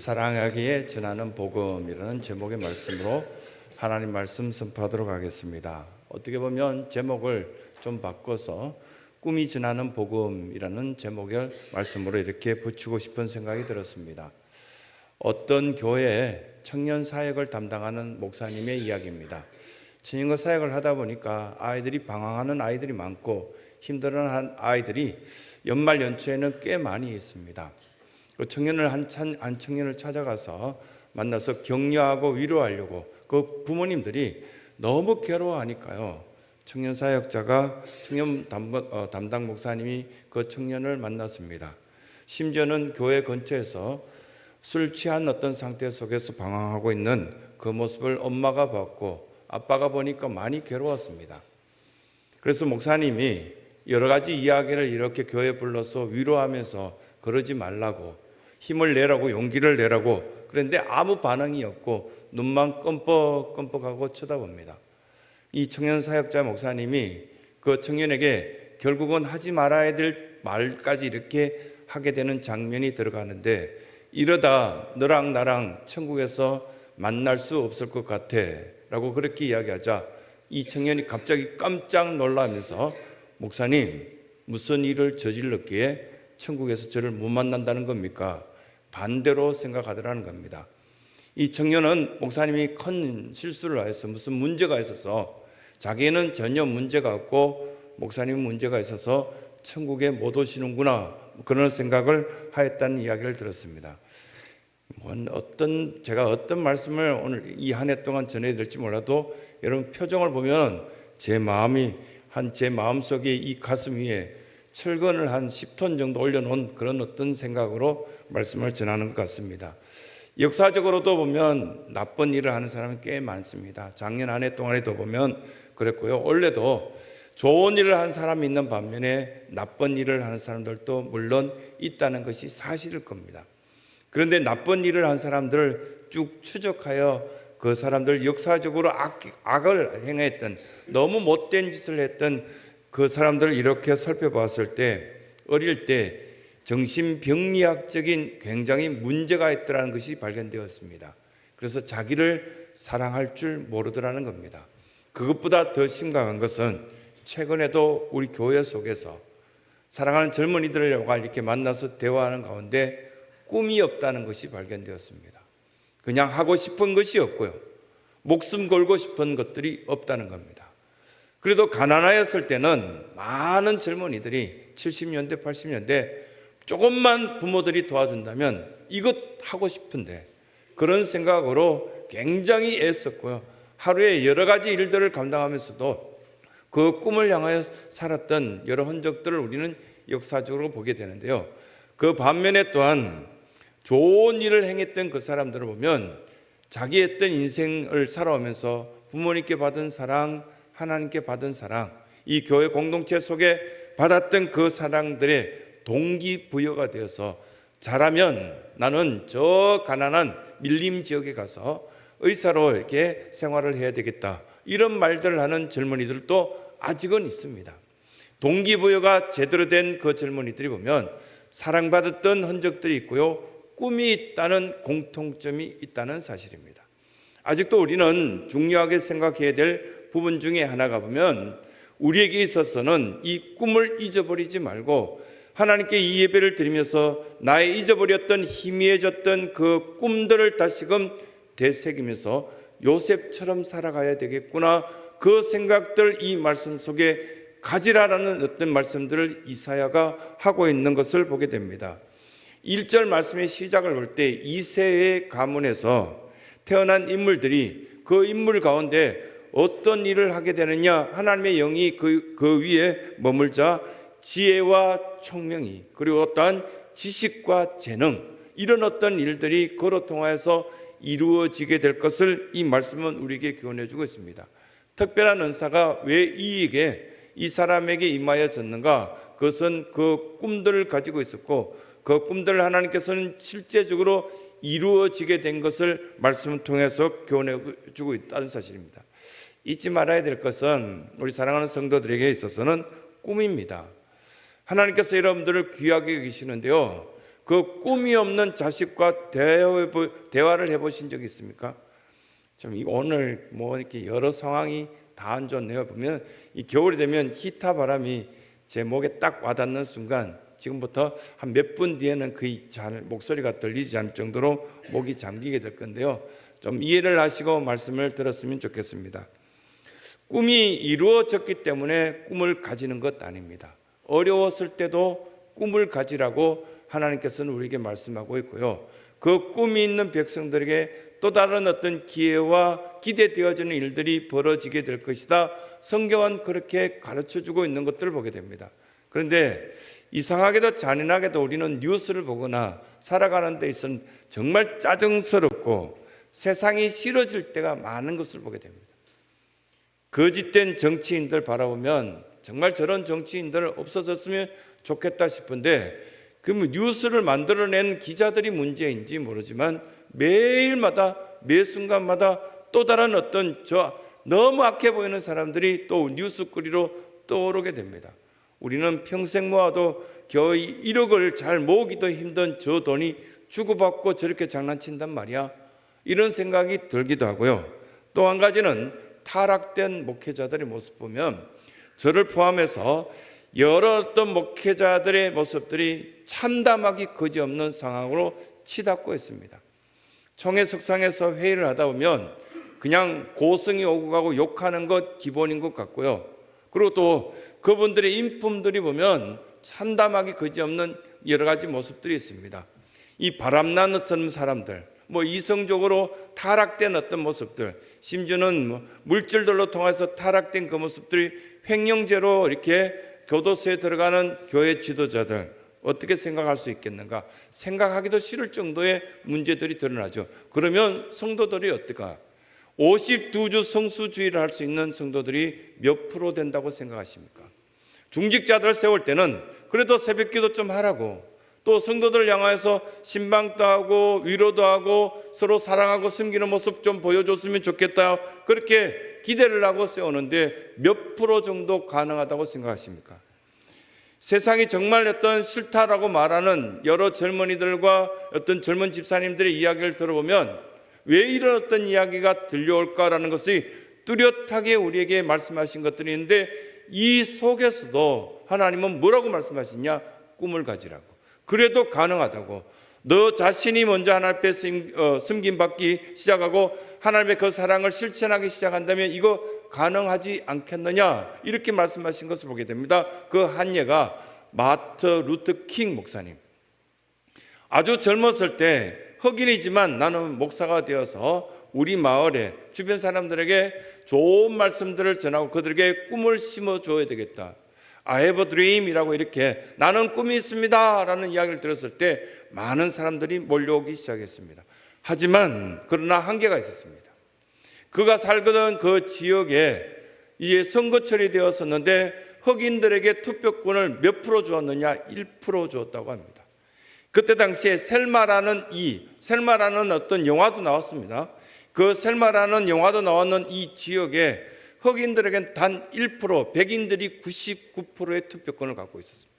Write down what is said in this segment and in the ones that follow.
사랑하기에 전하는 복음이라는 제목의 말씀으로 하나님 말씀 선포하도록 하겠습니다. 어떻게 보면 제목을 좀 바꿔서 꿈이 전하는 복음이라는 제목의 말씀으로 이렇게 붙이고 싶은 생각이 들었습니다. 어떤 교회에 청년 사역을 담당하는 목사님의 이야기입니다. 청년과 사역을 하다 보니까 아이들이 방황하는 아이들이 많고 힘들어하는 아이들이 연말 연초에는 꽤 많이 있습니다. 그 청년을 한 청년을 찾아가서 만나서 격려하고 위로하려고 그 부모님들이 너무 괴로워하니까요. 청년 사역자가 청년 담당 목사님이 그 청년을 만났습니다. 심지어는 교회 근처에서 술 취한 어떤 상태 속에서 방황하고 있는 그 모습을 엄마가 봤고 아빠가 보니까 많이 괴로웠습니다. 그래서 목사님이 여러 가지 이야기를 이렇게 교회에 불러서 위로하면서 그러지 말라고 힘을 내라고 용기를 내라고 그런데 아무 반응이 없고 눈만 껌뻑껌뻑하고 쳐다봅니다. 이 청년 사역자 목사님이 그 청년에게 결국은 하지 말아야 될 말까지 이렇게 하게 되는 장면이 들어가는데 이러다 너랑 나랑 천국에서 만날 수 없을 것 같아 라고 그렇게 이야기하자 이 청년이 갑자기 깜짝 놀라면서 목사님 무슨 일을 저질렀기에 천국에서 저를 못 만난다는 겁니까? 반대로 생각하더라는 겁니다. 이 청년은 목사님이 큰 실수를 해서 무슨 문제가 있어서 자기는 전혀 문제가 없고 목사님은 문제가 있어서 천국에 못 오시는구나 그런 생각을 하였다는 이야기를 들었습니다. 제가 어떤 말씀을 오늘 이 한 해 동안 전해야 될지 몰라도 여러분 표정을 보면 제 마음속에 이 가슴 위에 철근을 한 10톤 정도 올려놓은 그런 어떤 생각으로 말씀을 전하는 것 같습니다. 역사적으로도 보면 나쁜 일을 하는 사람이 꽤 많습니다. 작년 한 해 동안에도 보면 그랬고요. 올해도 좋은 일을 한 사람이 있는 반면에 나쁜 일을 하는 사람들도 물론 있다는 것이 사실일 겁니다. 그런데 나쁜 일을 한 사람들을 쭉 추적하여 그 사람들 역사적으로 악을 행했던 너무 못된 짓을 했던 그 사람들을 이렇게 살펴봤을 때 어릴 때 정신병리학적인 굉장히 문제가 있더라는 것이 발견되었습니다. 그래서 자기를 사랑할 줄 모르더라는 겁니다. 그것보다 더 심각한 것은 최근에도 우리 교회 속에서 사랑하는 젊은이들과 이렇게 만나서 대화하는 가운데 꿈이 없다는 것이 발견되었습니다. 그냥 하고 싶은 것이 없고요. 목숨 걸고 싶은 것들이 없다는 겁니다. 그래도 가난하였을 때는 많은 젊은이들이 70년대, 80년대 조금만 부모들이 도와준다면 이것 하고 싶은데 그런 생각으로 굉장히 애썼고요. 하루에 여러 가지 일들을 감당하면서도 그 꿈을 향하여 살았던 여러 흔적들을 우리는 역사적으로 보게 되는데요. 그 반면에 또한 좋은 일을 행했던 그 사람들을 보면 자기 했던 인생을 살아오면서 부모님께 받은 사랑, 하나님께 받은 사랑, 이 교회 공동체 속에 받았던 그 사랑들의 동기부여가 되어서 잘하면 나는 저 가난한 밀림 지역에 가서 의사로 이렇게 생활을 해야 되겠다 이런 말들을 하는 젊은이들도 아직은 있습니다. 동기부여가 제대로 된 그 젊은이들이 보면 사랑받았던 흔적들이 있고요. 꿈이 있다는 공통점이 있다는 사실입니다. 아직도 우리는 중요하게 생각해야 될 부분 중에 하나가 보면 우리에게 있어서는 이 꿈을 잊어버리지 말고 하나님께 이 예배를 드리면서 나의 잊어버렸던 희미해졌던 그 꿈들을 다시금 되새기면서 요셉처럼 살아가야 되겠구나 그 생각들 이 말씀 속에 가지라라는 어떤 말씀들을 이사야가 하고 있는 것을 보게 됩니다. 1절 말씀의 시작을 볼 때 이새의 가문에서 태어난 인물들이 그 인물 가운데 어떤 일을 하게 되느냐 하나님의 영이 그 위에 머물자 지혜와 총명이 그리고 어떠한 지식과 재능 이런 어떤 일들이 그로 통하여서 이루어지게 될 것을 이 말씀은 우리에게 교훈해 주고 있습니다. 특별한 은사가 왜 이 사람에게 임하여졌는가? 그것은 그 꿈들을 가지고 있었고 그 꿈들을 하나님께서는 실제적으로 이루어지게 된 것을 말씀을 통해서 교훈해 주고 있다는 사실입니다. 잊지 말아야 될 것은 우리 사랑하는 성도들에게 있어서는 꿈입니다. 하나님께서 여러분들을 귀하게 여기시는데요. 그 꿈이 없는 자식과 대화를 해보신 적이 있습니까? 참 오늘 뭐 이렇게 여러 상황이 다 안 좋네요. 보면 이 겨울이 되면 히타 바람이 제 목에 딱 와닿는 순간 지금부터 한 몇 분 뒤에는 거의 잘 목소리가 들리지 않을 정도로 목이 잠기게 될 건데요. 좀 이해를 하시고 말씀을 들었으면 좋겠습니다. 꿈이 이루어졌기 때문에 꿈을 가지는 것 아닙니다. 어려웠을 때도 꿈을 가지라고 하나님께서는 우리에게 말씀하고 있고요. 그 꿈이 있는 백성들에게 또 다른 어떤 기회와 기대되어지는 일들이 벌어지게 될 것이다. 성경은 그렇게 가르쳐주고 있는 것들을 보게 됩니다. 그런데 이상하게도 잔인하게도 우리는 뉴스를 보거나 살아가는 데 있어서 정말 짜증스럽고 세상이 싫어질 때가 많은 것을 보게 됩니다. 거짓된 정치인들 바라보면 정말 저런 정치인들 없어졌으면 좋겠다 싶은데 그러면 뉴스를 만들어낸 기자들이 문제인지 모르지만 매일마다 매 순간마다 또 다른 어떤 너무 악해 보이는 사람들이 또 뉴스거리로 떠오르게 됩니다. 우리는 평생 모아도 겨우 1억을 잘 모으기도 힘든 저 돈이 주고받고 저렇게 장난친단 말이야. 이런 생각이 들기도 하고요. 또 한 가지는 타락된 목회자들의 모습 보면 저를 포함해서 여러 어떤 목회자들의 모습들이 참담하기 그지없는 상황으로 치닫고 있습니다. 총회석상에서 회의를 하다 보면 그냥 고성이 오고 가고 욕하는 것 기본인 것 같고요. 그리고 또 그분들의 인품들이 보면 참담하기 그지없는 여러 가지 모습들이 있습니다. 이 바람나는 사람들, 이성적으로 타락된 어떤 모습들, 심지어는 물질들로 통해서 타락된 그 모습들이 횡령죄로 이렇게 교도소에 들어가는 교회 지도자들 어떻게 생각할 수 있겠는가? 생각하기도 싫을 정도의 문제들이 드러나죠. 그러면 성도들이 어떨까? 52주 성수주의를 할 수 있는 성도들이 몇 프로 된다고 생각하십니까? 중직자들을 세울 때는 그래도 새벽기도 좀 하라고, 또 성도들을 향해서 신방도 하고 위로도 하고 서로 사랑하고 섬기는 모습 좀 보여줬으면 좋겠다, 그렇게 기대를 하고 세우는데 몇 프로 정도 가능하다고 생각하십니까? 세상이 정말 어떤 싫다라고 말하는 여러 젊은이들과 어떤 젊은 집사님들의 이야기를 들어보면 왜 이런 어떤 이야기가 들려올까라는 것이 뚜렷하게 우리에게 말씀하신 것들이 있는데, 이 속에서도 하나님은 뭐라고 말씀하시냐? 꿈을 가지라고. 그래도 가능하다고. 너 자신이 먼저 하나님 앞에 섬김받기 시작하고 하나님의 그 사랑을 실천하기 시작한다면 이거 가능하지 않겠느냐, 이렇게 말씀하신 것을 보게 됩니다. 그 한 예가 마틴 루터 킹 목사님. 아주 젊었을 때 흑인이지만 나는 목사가 되어서 우리 마을에 주변 사람들에게 좋은 말씀들을 전하고 그들에게 꿈을 심어줘야 되겠다. I have a dream 이라고 이렇게 나는 꿈이 있습니다 라는 이야기를 들었을 때 많은 사람들이 몰려오기 시작했습니다. 하지만 그러나 한계가 있었습니다. 그가 살던 그 지역에 이제 선거철이 되었었는데 흑인들에게 투표권을 몇 프로 주었느냐? 1% 주었다고 합니다. 그때 당시에 셀마라는 어떤 영화도 나왔습니다. 그 셀마라는 영화도 나왔는 이 지역에 흑인들에겐 단 1%, 백인들이 99%의 투표권을 갖고 있었습니다.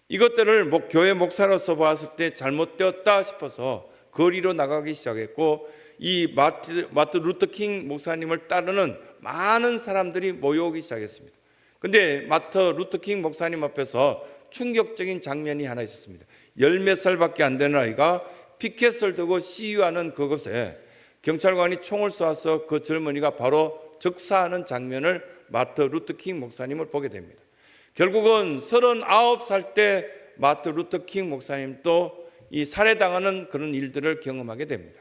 이것들을 교회 목사로서 봤을 때 잘못되었다 싶어서 거리로 나가기 시작했고, 이 마틴 루터 킹 목사님을 따르는 많은 사람들이 모여오기 시작했습니다. 그런데 마틴 루터 킹 목사님 앞에서 충격적인 장면이 하나 있었습니다. 10몇 살밖에 안 되는 아이가 피켓을 들고 시위하는 그곳에 경찰관이 총을 쏘아서 그 젊은이가 바로 즉사하는 장면을 마틴 루터 킹 목사님을 보게 됩니다. 결국은 39살 때 마틴 루터 킹 목사님도 이 살해당하는 그런 일들을 경험하게 됩니다.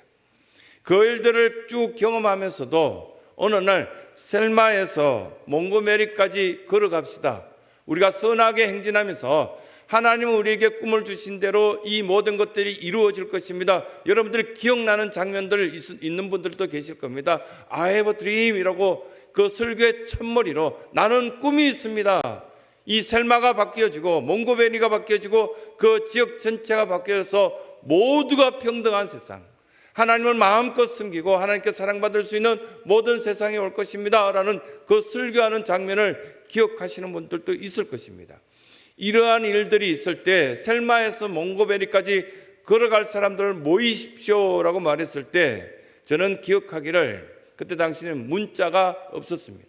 그 일들을 쭉 경험하면서도 어느 날 셀마에서 몽고메리까지 걸어갑시다. 우리가 선하게 행진하면서 하나님은 우리에게 꿈을 주신 대로 이 모든 것들이 이루어질 것입니다. 여러분들이 기억나는 장면들 있는 분들도 계실 겁니다. I have a dream 이라고 그 설교의 첫머리로 나는 꿈이 있습니다. 이 셀마가 바뀌어지고 몽고베리가 바뀌어지고 그 지역 전체가 바뀌어서 모두가 평등한 세상, 하나님을 마음껏 섬기고 하나님께 사랑받을 수 있는 모든 세상이 올 것입니다 라는 그 설교하는 장면을 기억하시는 분들도 있을 것입니다. 이러한 일들이 있을 때 셀마에서 몽고베리까지 걸어갈 사람들 모이십시오라고 말했을 때 저는 기억하기를 그때 당시에는 문자가 없었습니다.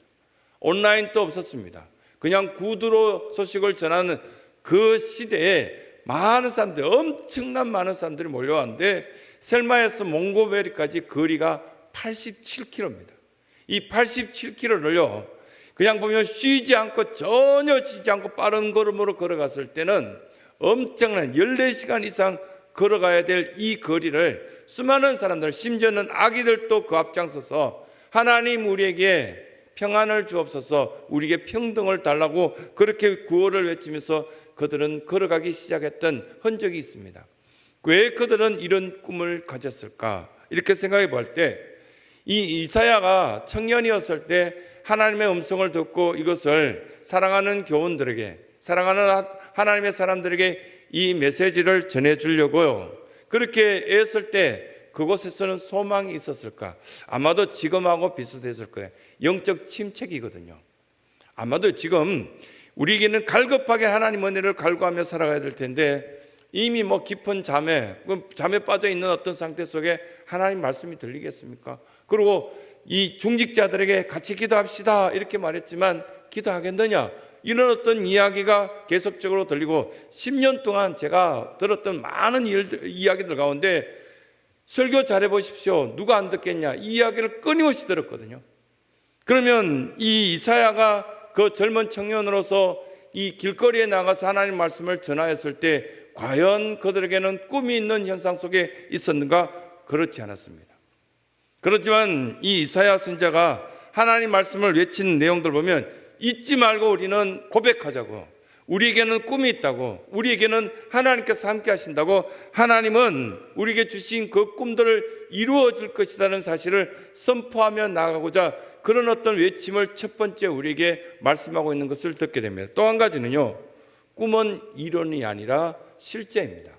온라인도 없었습니다. 그냥 구두로 소식을 전하는 그 시대에 많은 사람들, 엄청난 많은 사람들이 몰려왔는데 셀마에서 몽고베리까지 거리가 87km입니다. 이 87km를요 그냥 보면 전혀 쉬지 않고 빠른 걸음으로 걸어갔을 때는 엄청난 14시간 이상 걸어가야 될 이 거리를 수많은 사람들, 심지어는 아기들도 그 앞장서서 하나님 우리에게 평안을 주옵소서, 우리에게 평등을 달라고 그렇게 구호를 외치면서 그들은 걸어가기 시작했던 흔적이 있습니다. 왜 그들은 이런 꿈을 가졌을까? 이렇게 생각해 볼 때 이 이사야가 청년이었을 때 하나님의 음성을 듣고 이것을 사랑하는 교원들에게, 사랑하는 하나님의 사람들에게 이 메시지를 전해주려고요 그렇게 애쓸 때 그곳에서는 소망이 있었을까? 아마도 지금하고 비슷했을 거예요. 영적 침체기거든요. 아마도 지금 우리에게는 갈급하게 하나님 은혜를 갈구하며 살아가야 될 텐데 이미 깊은 잠에 빠져 있는 어떤 상태 속에 하나님 말씀이 들리겠습니까? 그리고 이 중직자들에게 같이 기도합시다 이렇게 말했지만 기도하겠느냐? 이런 어떤 이야기가 계속적으로 들리고 10년 동안 제가 들었던 많은 이야기들 가운데 설교 잘해 보십시오. 누가 안 듣겠냐? 이 이야기를 끊임없이 들었거든요. 그러면 이 이사야가 그 젊은 청년으로서 이 길거리에 나가서 하나님 말씀을 전하였을 때 과연 그들에게는 꿈이 있는 현상 속에 있었는가? 그렇지 않았습니다. 그렇지만 이 이사야 선지자가 하나님 말씀을 외친 내용들 보면 잊지 말고 우리는 고백하자고, 우리에게는 꿈이 있다고, 우리에게는 하나님께서 함께 하신다고, 하나님은 우리에게 주신 그 꿈들을 이루어질 것이라는 사실을 선포하며 나아가고자 그런 어떤 외침을 첫 번째 우리에게 말씀하고 있는 것을 듣게 됩니다. 또 한 가지는요, 꿈은 이론이 아니라 실제입니다.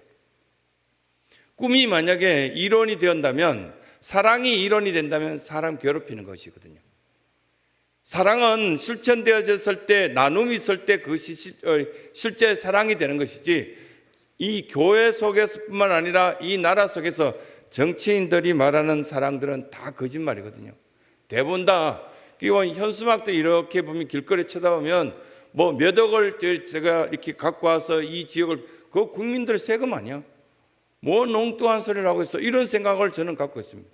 꿈이 만약에 이론이 되었다면, 사랑이 이론이 된다면 사람 괴롭히는 것이거든요. 사랑은 실천되어졌을 때, 나눔이 있을 때 그것이 실제 사랑이 되는 것이지, 이 교회 속에서뿐만 아니라 이 나라 속에서 정치인들이 말하는 사랑들은 다 거짓말이거든요. 대부분 다 현수막도 이렇게 보면 길거리에 쳐다보면 몇 억을 제가 이렇게 갖고 와서 이 지역을, 그거 국민들의 세금 아니야? 엉뚱한 소리를 하고 있어. 이런 생각을 저는 갖고 있습니다.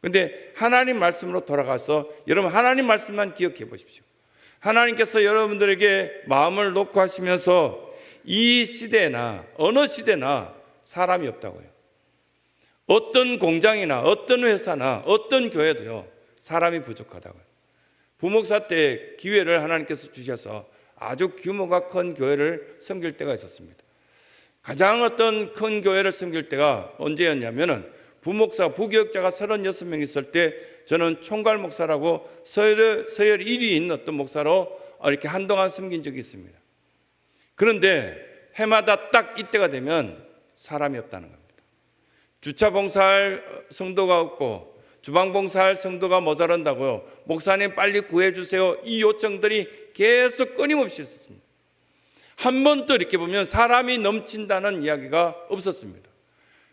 그런데 하나님 말씀으로 돌아가서 여러분 하나님 말씀만 기억해 보십시오. 하나님께서 여러분들에게 마음을 놓고 하시면서 이 시대나 어느 시대나 사람이 없다고요. 어떤 공장이나 어떤 회사나 어떤 교회도요 사람이 부족하다고요. 부목사 때 기회를 하나님께서 주셔서 아주 규모가 큰 교회를 섬길 때가 있었습니다. 가장 어떤 큰 교회를 섬길 때가 언제였냐면은 부목사, 부교역자가 36명 있을 때 저는 총괄 목사라고 서열 1위에 있는 어떤 목사로 이렇게 한동안 섬긴 적이 있습니다. 그런데 해마다 딱 이때가 되면 사람이 없다는 겁니다. 주차 봉사할 성도가 없고 주방 봉사할 성도가 모자란다고요. 목사님 빨리 구해주세요. 이 요청들이 계속 끊임없이 있었습니다. 한 번도 이렇게 보면 사람이 넘친다는 이야기가 없었습니다.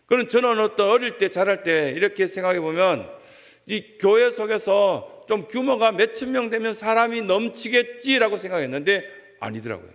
그럼 저는 어릴 때 자랄 때 이렇게 생각해 보면 이 교회 속에서 좀 규모가 몇천 명 되면 사람이 넘치겠지라고 생각했는데 아니더라고요.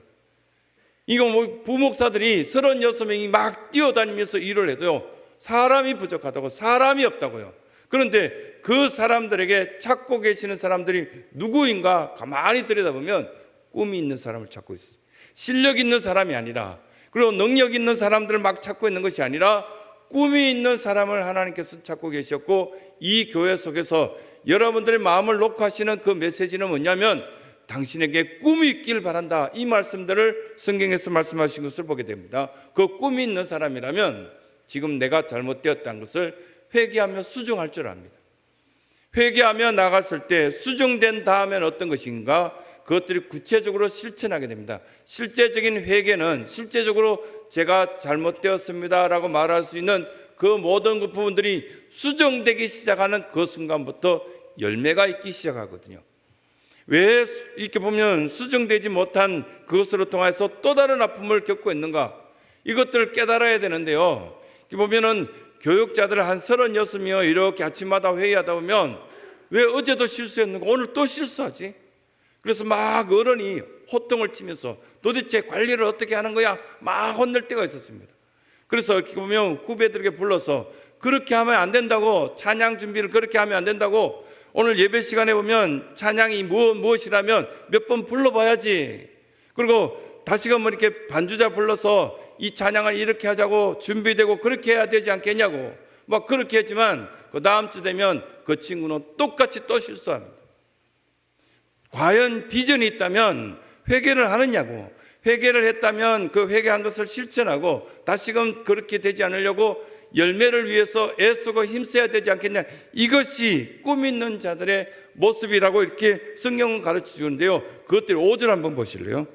이거 부목사들이 36명이 막 뛰어다니면서 일을 해도요 사람이 부족하다고, 사람이 없다고요. 그런데 그 사람들에게 찾고 계시는 사람들이 누구인가 가만히 들여다보면 꿈이 있는 사람을 찾고 있었습니다. 실력 있는 사람이 아니라, 그리고 능력 있는 사람들을 막 찾고 있는 것이 아니라 꿈이 있는 사람을 하나님께서 찾고 계셨고, 이 교회 속에서 여러분들의 마음을 놓고 하시는 그 메시지는 뭐냐면 당신에게 꿈이 있길 바란다, 이 말씀들을 성경에서 말씀하신 것을 보게 됩니다. 그 꿈이 있는 사람이라면 지금 내가 잘못되었다는 것을 회개하며 수정할 줄 압니다. 회개하며 나갔을 때 수정된 다음엔 어떤 것인가, 그것들이 구체적으로 실천하게 됩니다. 실제적인 회개는 실제적으로 제가 잘못되었습니다라고 말할 수 있는 그 모든 그 부분들이 수정되기 시작하는 그 순간부터 열매가 있기 시작하거든요. 왜 이렇게 보면 수정되지 못한 그것으로 통해서 또 다른 아픔을 겪고 있는가? 이것들을 깨달아야 되는데요. 이렇게 보면은 교육자들 한 36명 이렇게 아침마다 회의하다 보면 왜 어제도 실수했는가? 오늘 또 실수하지? 그래서 막 어른이 호통을 치면서 도대체 관리를 어떻게 하는 거야? 막 혼낼 때가 있었습니다. 그래서 이렇게 보면 후배들에게 불러서 그렇게 하면 안 된다고, 찬양 준비를 그렇게 하면 안 된다고, 오늘 예배 시간에 보면 찬양이 무엇이라면 몇 번 불러봐야지. 그리고 다시금 이렇게 반주자 불러서 이 찬양을 이렇게 하자고 준비되고 그렇게 해야 되지 않겠냐고 막 그렇게 했지만 그 다음 주 되면 그 친구는 똑같이 또 실수합니다. 과연 비전이 있다면 회개를 하느냐고, 회개를 했다면 그 회개한 것을 실천하고 다시금 그렇게 되지 않으려고 열매를 위해서 애쓰고 힘써야 되지 않겠냐. 이것이 꿈 있는 자들의 모습이라고 이렇게 성경은 가르쳐 주는데요. 그것들 5절 한번 보실래요?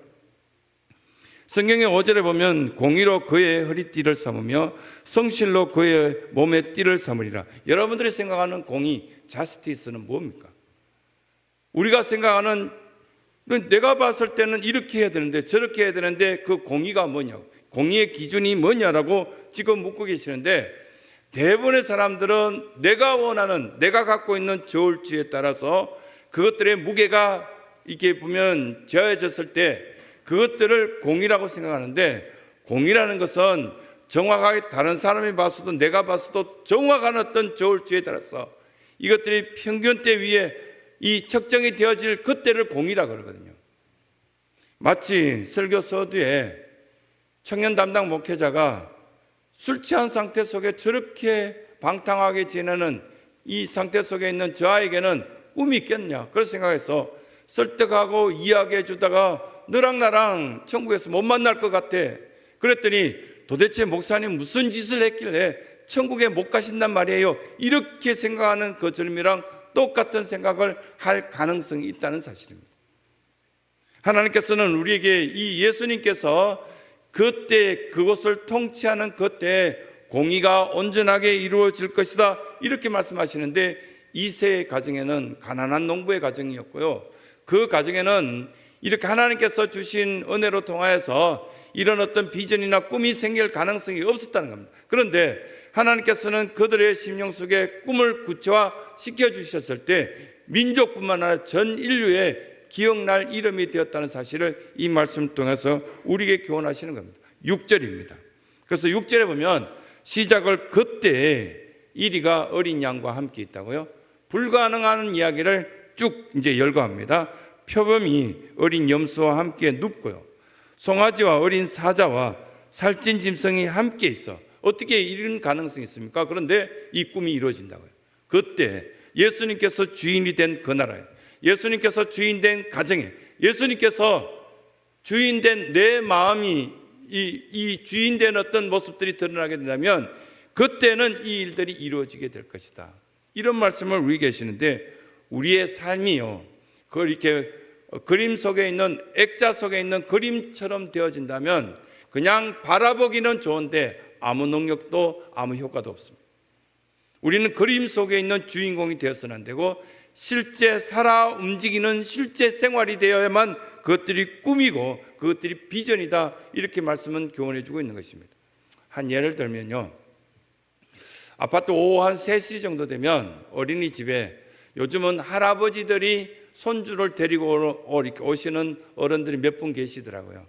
성경의 5절에 보면 공의로 그의 허리띠를 삼으며 성실로 그의 몸에 띠를 삼으리라. 여러분들이 생각하는 공의, 자스티스는 뭡니까? 우리가 생각하는, 내가 봤을 때는 이렇게 해야 되는데 저렇게 해야 되는데 그 공의가 뭐냐고, 공의의 기준이 뭐냐라고 지금 묻고 계시는데, 대부분의 사람들은 내가 원하는, 내가 갖고 있는 저울추에 따라서 그것들의 무게가 이렇게 보면 재어졌을 때 그것들을 공의라고 생각하는데, 공의라는 것은 정확하게 다른 사람이 봤어도 내가 봤어도 정확한 어떤 저울추에 따라서 이것들이 평균대 위에 이 측정이 되어질 그때를 공의라고 그러거든요. 마치 설교 서두에 청년 담당 목회자가 술 취한 상태 속에 저렇게 방탕하게 지내는 이 상태 속에 있는 저아이에게는 꿈이 있겠냐, 그런 생각해서 설득하고 이야기해 주다가 너랑 나랑 천국에서 못 만날 것 같아. 그랬더니 도대체 목사님 무슨 짓을 했길래 천국에 못 가신단 말이에요. 이렇게 생각하는 그 젊이랑 똑같은 생각을 할 가능성이 있다는 사실입니다. 하나님께서는 우리에게 이 예수님께서 그때 그것을 통치하는 그때 공의가 온전하게 이루어질 것이다 이렇게 말씀하시는데, 이세의 가정에는 가난한 농부의 가정이었고요, 그 가정에는 이렇게 하나님께서 주신 은혜로 통하여서 이런 어떤 비전이나 꿈이 생길 가능성이 없었다는 겁니다. 그런데 하나님께서는 그들의 심령 속에 꿈을 구체화시켜 주셨을 때 민족뿐만 아니라 전 인류의 기억날 이름이 되었다는 사실을 이 말씀을 통해서 우리에게 교훈하시는 겁니다. 6절입니다. 그래서 6절에 보면 시작을 그때에 이리가 어린 양과 함께 있다고요. 불가능한 이야기를 쭉 이제 열거합니다. 표범이 어린 염소와 함께 눕고요, 송아지와 어린 사자와 살찐 짐승이 함께 있어. 어떻게 이런 가능성이 있습니까? 그런데 이 꿈이 이루어진다고요. 그때 예수님께서 주인이 된 그 나라에, 예수님께서 주인된 가정에, 예수님께서 주인된 내 마음이 이 주인된 어떤 모습들이 드러나게 된다면 그때는 이 일들이 이루어지게 될 것이다. 이런 말씀을 우리 계시는데, 우리의 삶이요, 그걸 이렇게 그림 속에 있는, 액자 속에 있는 그림처럼 되어진다면 그냥 바라보기는 좋은데 아무 능력도 아무 효과도 없습니다. 우리는 그림 속에 있는 주인공이 되어서는 안 되고 실제 살아 움직이는 실제 생활이 되어야만 그것들이 꿈이고 그것들이 비전이다, 이렇게 말씀은 교훈해 주고 있는 것입니다. 한 예를 들면요, 아파트 오후 한 3시 정도 되면 어린이집에 요즘은 할아버지들이 손주를 데리고 오시는 어른들이 몇 분 계시더라고요.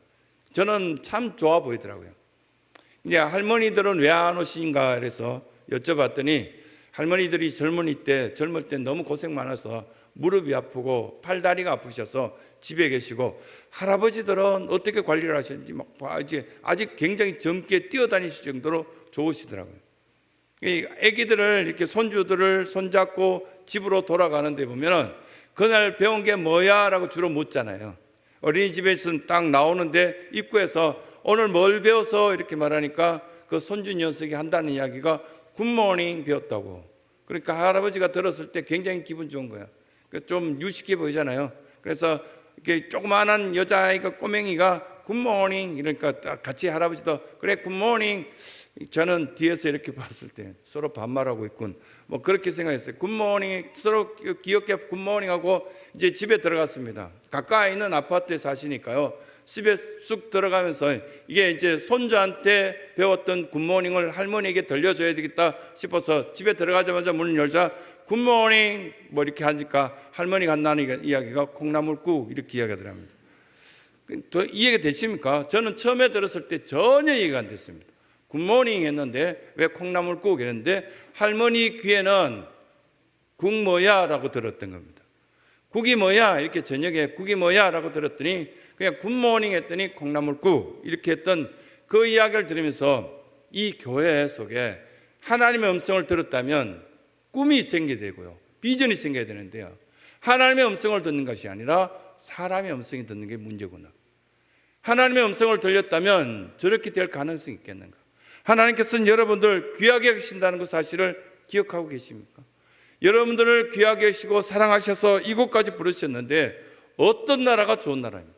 저는 참 좋아 보이더라고요. 이제 할머니들은 왜 안 오신가 그래서 여쭤봤더니 할머니들이 젊을 때 너무 고생 많아서 무릎이 아프고 팔다리가 아프셔서 집에 계시고, 할아버지들은 어떻게 관리를 하시는지 아직 굉장히 젊게 뛰어다니실 정도로 좋으시더라고요. 애기들을 이렇게 손주들을 손잡고 집으로 돌아가는데 보면은 그날 배운 게 뭐야? 라고 주로 묻잖아요. 어린이집에서는 딱 나오는데 입구에서 오늘 뭘 배워서 이렇게 말하니까 그 손주 녀석이 한다는 이야기가 굿모닝 배웠다고. 그러니까 할아버지가 들었을 때 굉장히 기분 좋은 거야. 좀 유식해 보이잖아요. 그래서 이렇게 조그마한 여자아이가, 꼬맹이가 굿모닝 이러니까 딱 같이 할아버지도 그래 굿모닝. 저는 뒤에서 이렇게 봤을 때 서로 반말하고 있군. 뭐 그렇게 생각했어요. 굿모닝 서로 귀엽게 굿모닝하고 이제 집에 들어갔습니다. 가까이 있는 아파트에 사시니까요. 집에 쑥 들어가면서 이게 이제 손주한테 배웠던 굿모닝을 할머니에게 들려줘야 되겠다 싶어서 집에 들어가자마자 문을 열자 굿모닝 뭐 이렇게 하니까 할머니가 한다는 이야기가 콩나물국 이렇게 이야기하더랍니다. 더 이해가 되십니까? 저는 처음에 들었을 때 전혀 이해가 안 됐습니다. 굿모닝 했는데 왜 콩나물국 했는데 할머니 귀에는 국 뭐야 라고 들었던 겁니다. 국이 뭐야 이렇게 저녁에 국이 뭐야 라고 들었더니 그냥 굿모닝 했더니 콩나물국 이렇게 했던 그 이야기를 들으면서 이 교회 속에 하나님의 음성을 들었다면 꿈이 생겨야 되고요. 비전이 생겨야 되는데요. 하나님의 음성을 듣는 것이 아니라 사람의 음성이 듣는 게 문제구나. 하나님의 음성을 들렸다면 저렇게 될 가능성이 있겠는가? 하나님께서는 여러분들 귀하게 여기신다는 그 사실을 기억하고 계십니까? 여러분들을 귀하게 여기시고 사랑하셔서 이곳까지 부르셨는데 어떤 나라가 좋은 나라입니까?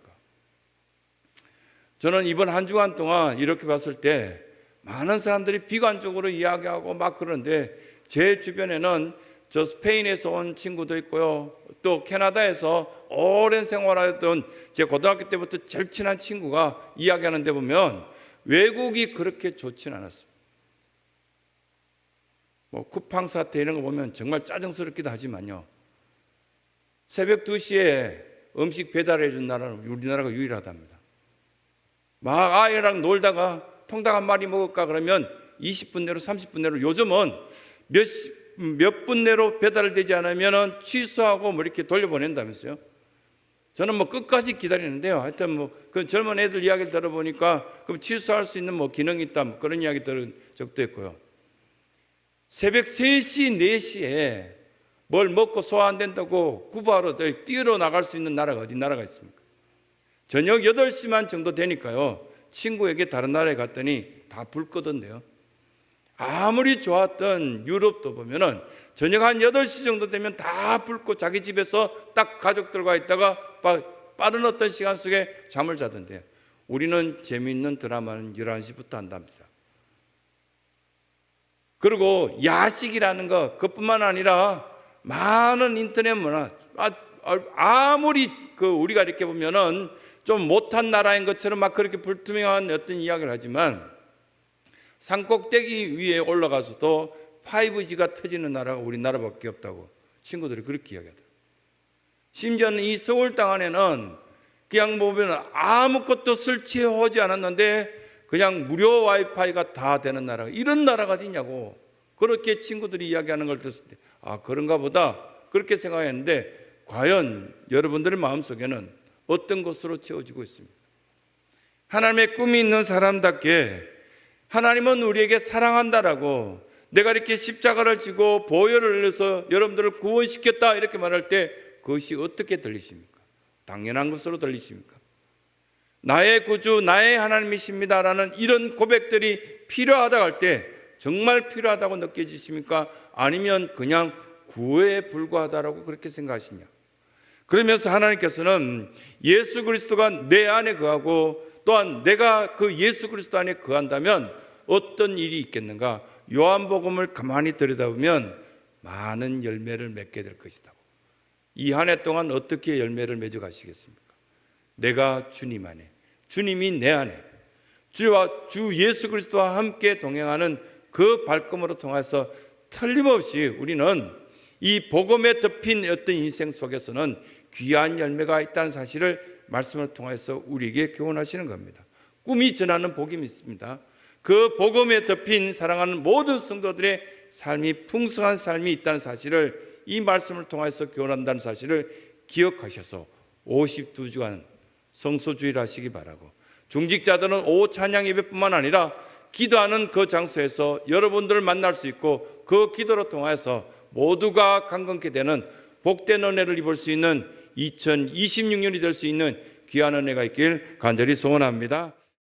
저는 이번 한 주간 동안 이렇게 봤을 때 많은 사람들이 비관적으로 이야기하고 막 그러는데 제 주변에는 저 스페인에서 온 친구도 있고요. 또 캐나다에서 오랜 생활하던 제 고등학교 때부터 제일 친한 친구가 이야기하는 데 보면 외국이 그렇게 좋지는 않았습니다. 뭐 쿠팡 사태 이런 거 보면 정말 짜증스럽기도 하지만요. 새벽 2시에 음식 배달해 준 나라는 우리나라가 유일하답니다. 막 아이랑 놀다가 통닭 한 마리 먹을까 그러면 20분 내로 30분 내로 요즘은 몇 분 내로 배달을 되지 않으면 취소하고 뭐 이렇게 돌려보낸다면서요. 저는 뭐 끝까지 기다리는데요. 하여튼 뭐 그 젊은 애들 이야기를 들어보니까 그럼 취소할 수 있는 뭐 기능이 있다 뭐 그런 이야기 들은 적도 있고요. 새벽 3시, 4시에 뭘 먹고 소화 안 된다고 구바로 뛰어 나갈 수 있는 나라가 어디 나라가 있습니까? 저녁 8시만 정도 되니까요. 친구에게 다른 나라에 갔더니 다 불 끄던데요. 아무리 좋았던 유럽도 보면은 저녁 한 8시 정도 되면 다 불 끄고 자기 집에서 딱 가족들과 있다가 빠른 어떤 시간 속에 잠을 자던데요. 우리는 재미있는 드라마는 11시부터 한답니다. 그리고 야식이라는 것 그것뿐만 아니라 많은 인터넷 문화 아무리 우리가 이렇게 보면은 좀 못한 나라인 것처럼 막 그렇게 불투명한 어떤 이야기를 하지만 산꼭대기 위에 올라가서도 5G가 터지는 나라가 우리나라밖에 없다고 친구들이 그렇게 이야기하더라고요. 심지어는 이 서울 땅 안에는 그냥 보면 아무것도 설치해오지 않았는데 그냥 무료 와이파이가 다 되는 나라가 이런 나라가 어디냐고 그렇게 친구들이 이야기하는 걸 들었을 때 그런가 보다 그렇게 생각했는데 과연 여러분들의 마음속에는 어떤 것으로 채워지고 있습니까? 하나님의 꿈이 있는 사람답게 하나님은 우리에게 사랑한다라고 내가 이렇게 십자가를 지고 보혈을 흘려서 여러분들을 구원시켰다 이렇게 말할 때 그것이 어떻게 들리십니까? 당연한 것으로 들리십니까? 나의 구주, 나의 하나님이십니다라는 이런 고백들이 필요하다고 할 때 정말 필요하다고 느껴지십니까? 아니면 그냥 구애에 불과하다라고 그렇게 생각하시냐? 그러면서 하나님께서는 예수 그리스도가 내 안에 거하고 또한 내가 그 예수 그리스도 안에 거한다면 어떤 일이 있겠는가? 요한복음을 가만히 들여다보면 많은 열매를 맺게 될 것이다. 이 한 해 동안 어떻게 열매를 맺어 가시겠습니까? 내가 주님 안에, 주님이 내 안에, 주 예수 그리스도와 함께 동행하는 그 발걸음으로 통해서 틀림없이 우리는 이 복음에 덮인 어떤 인생 속에서는 귀한 열매가 있다는 사실을 말씀을 통해서 우리에게 교훈하시는 겁니다. 꿈이 전하는 복음이 있습니다. 그 복음에 덮인 사랑하는 모든 성도들의 삶이 풍성한 삶이 있다는 사실을 이 말씀을 통해서 교훈한다는 사실을 기억하셔서 52주간 성소주의를 하시기 바라고 중직자들은 오후 찬양 예배뿐만 아니라 기도하는 그 장소에서 여러분들을 만날 수 있고 그 기도로 통해서 모두가 강건케 되는 복된 은혜를 입을 수 있는 2026년이 될 수 있는 귀한 은혜가 있길 간절히 소원합니다.